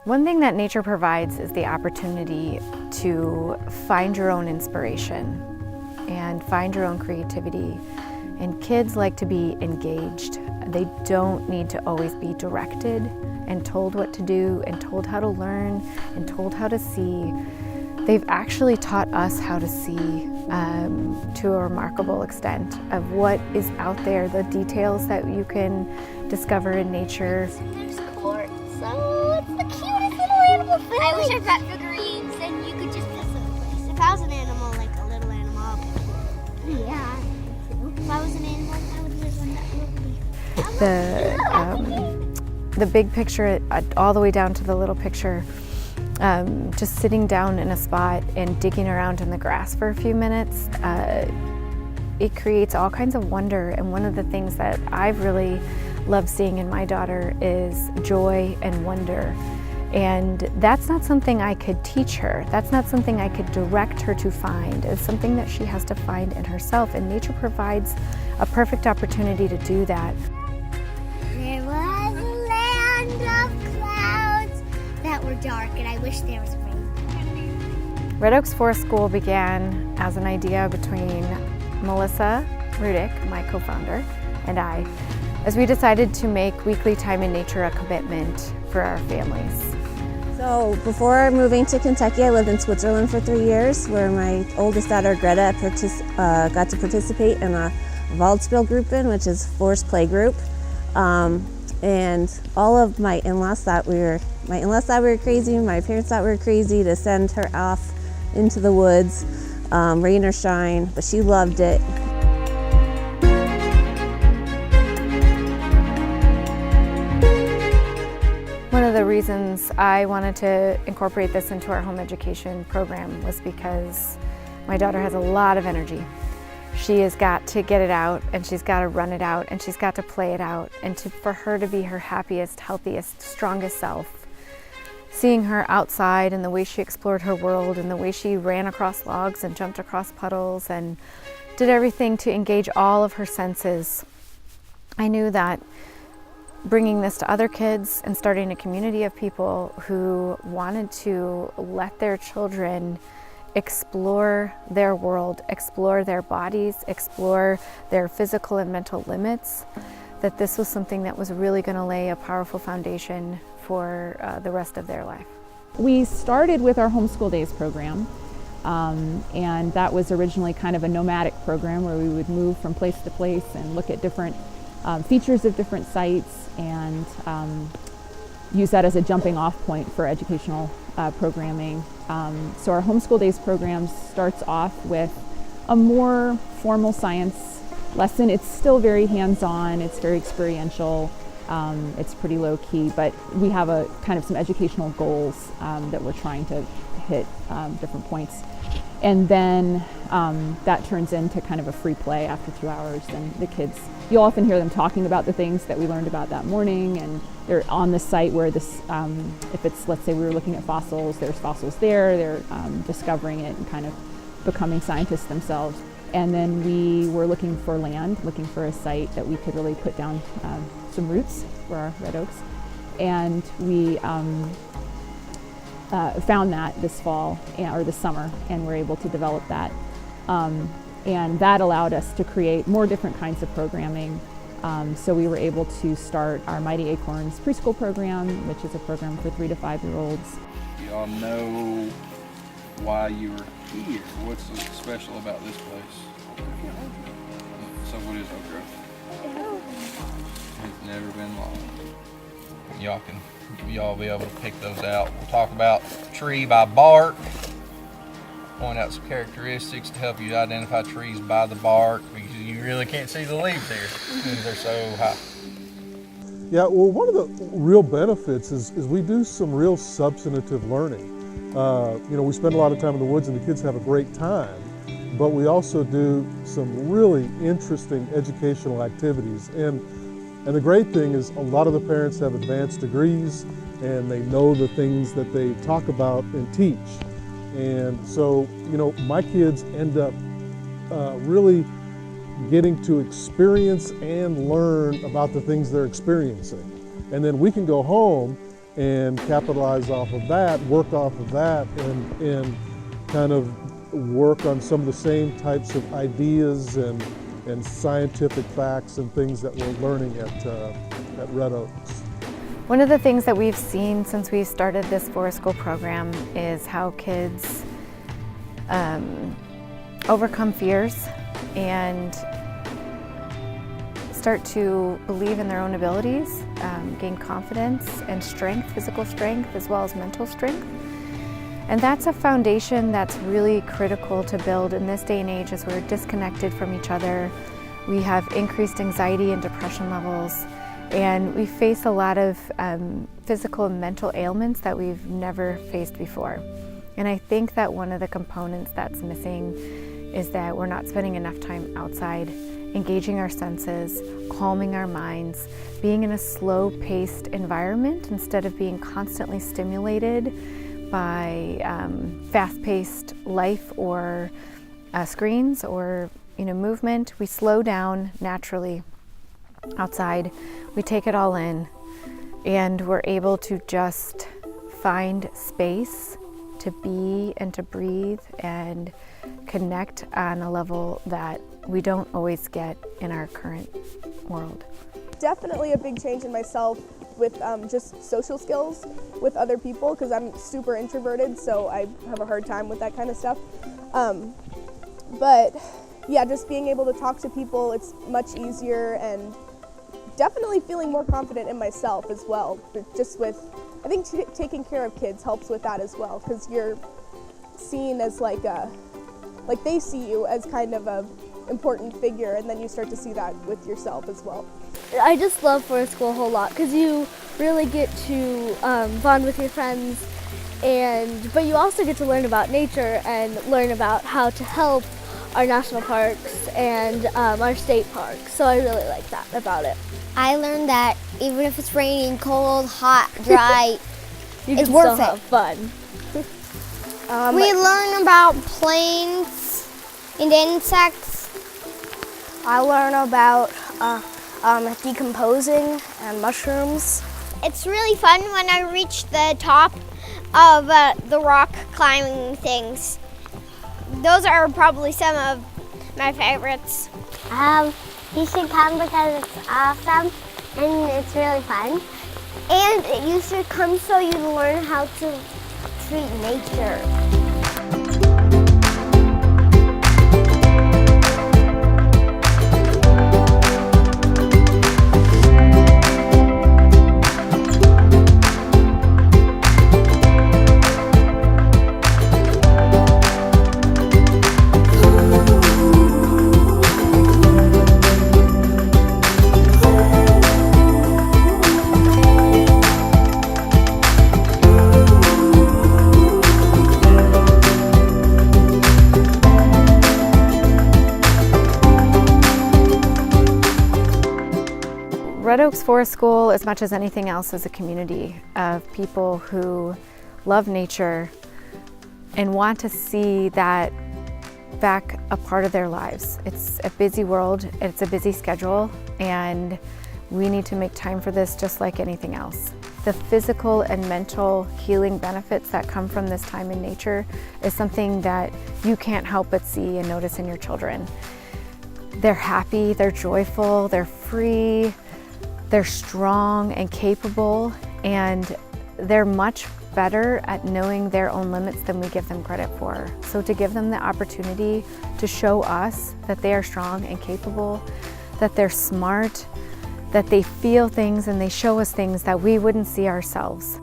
One thing that nature provides is the opportunity to find your own inspiration and find your own creativity. And kids like to be engaged. They don't need to always be directed and told what to do and told how to learn and told how to see. They've actually taught us how to see to a remarkable extent of what is out there, the details that you can discover in nature. There's quartz. Oh, it's the cutest little animal thing. I wish I brought figurines and you could just piss it in place. If I was an animal, like a little animal, I'll pick it. Yeah. If I was an animal, I would live on that movie. The big picture, all the way down to the little picture, just sitting down in a spot and digging around in the grass for a few minutes, it creates all kinds of wonder. And one of the things that I've really loved seeing in my daughter is joy and wonder. And that's not something I could teach her. That's not something I could direct her to find. It's something that she has to find in herself. And nature provides a perfect opportunity to do that. There was a land of clouds that were dark, and I wish there was rain. Red Oaks Forest School began as an idea between Melissa Rudick, my co-founder, and I, as we decided to make weekly time in nature a commitment for our families. So before moving to Kentucky, I lived in Switzerland for 3 years, where my oldest daughter Greta got to participate in a Waldspielgruppen, which is forest play group. And all of my in-laws thought we were crazy. My parents thought we were crazy to send her off into the woods, rain or shine, but she loved it. One of the reasons I wanted to incorporate this into our home education program was because my daughter has a lot of energy. She has got to get it out, and she's got to run it out, and she's got to play it out, and for her to be her happiest, healthiest, strongest self. Seeing her outside and the way she explored her world and the way she ran across logs and jumped across puddles and did everything to engage all of her senses, I knew that bringing this to other kids and starting a community of people who wanted to let their children explore their world, explore their bodies, explore their physical and mental limits, that this was something that was really going to lay a powerful foundation for the rest of their life. We started with our Homeschool Days program, and that was originally kind of a nomadic program where we would move from place to place and look at different features of different sites and use that as a jumping off point for educational programming. So our Homeschool Days program starts off with a more formal science lesson. It's still very hands-on, it's very experiential, it's pretty low key, but we have a kind of some educational goals that we're trying to hit different points. And then that turns into kind of a free play after 2 hours, and the kids, you'll often hear them talking about the things that we learned about that morning, and they're on the site where this, if it's, let's say we were looking at fossils, there's fossils there, they're discovering it and kind of becoming scientists themselves. And then we were looking for land, looking for a site that we could really put down some roots for our red oaks. And we found that this fall, or this summer, and we're able to develop that. And that allowed us to create more different kinds of programming. So we were able to start our Mighty Acorns preschool program, which is a program for 3 to 5-year-olds. Y'all know why you were here. What's so special about this place? So what is Oak Grove? It's never been long. Y'all be able to pick those out. We'll talk about tree by bark, point out some characteristics to help you identify trees by the bark, because you really can't see the leaves here because they're so high. Yeah, well, one of the real benefits is we do some real substantive learning. We spend a lot of time in the woods and the kids have a great time, but we also do some really interesting educational activities. And the great thing is a lot of the parents have advanced degrees and they know the things that they talk about and teach. And so, my kids end up really getting to experience and learn about the things they're experiencing. And then we can go home and capitalize off of that, work off of that, and kind of work on some of the same types of ideas and scientific facts and things that we're learning at Red Oaks. One of the things that we've seen since we started this Forest School program is how kids overcome fears and start to believe in their own abilities, gain confidence and strength, physical strength as well as mental strength. And that's a foundation that's really critical to build in this day and age as we're disconnected from each other. We have increased anxiety and depression levels, and we face a lot of physical and mental ailments that we've never faced before. And I think that one of the components that's missing is that we're not spending enough time outside, engaging our senses, calming our minds, being in a slow-paced environment instead of being constantly stimulated by fast-paced life or screens or movement. We slow down naturally outside. We take it all in, and we're able to just find space to be and to breathe and connect on a level that we don't always get in our current world. Definitely a big change in myself with just social skills with other people, because I'm super introverted, so I have a hard time with that kind of stuff. But yeah, just being able to talk to people, it's much easier, and definitely feeling more confident in myself as well. Just with, I think taking care of kids helps with that as well, because you're seen as like they see you as kind of a important figure, and then you start to see that with yourself as well. I just love Forest School a whole lot because you really get to bond with your friends, but you also get to learn about nature and learn about how to help our national parks and our state parks. So I really like that about it. I learned that even if it's raining, cold, hot, dry, it's worth it. Have fun. We learn about planes and insects. I learn about decomposing and mushrooms. It's really fun when I reach the top of the rock climbing things. Those are probably some of my favorites. You should come because it's awesome and it's really fun. And you should come so you learn how to treat nature. Red Oaks Forest School, as much as anything else, is a community of people who love nature and want to see that back a part of their lives. It's a busy world, it's a busy schedule, and we need to make time for this just like anything else. The physical and mental healing benefits that come from this time in nature is something that you can't help but see and notice in your children. They're happy, they're joyful, they're free, they're strong and capable, and they're much better at knowing their own limits than we give them credit for. So to give them the opportunity to show us that they are strong and capable, that they're smart, that they feel things and they show us things that we wouldn't see ourselves.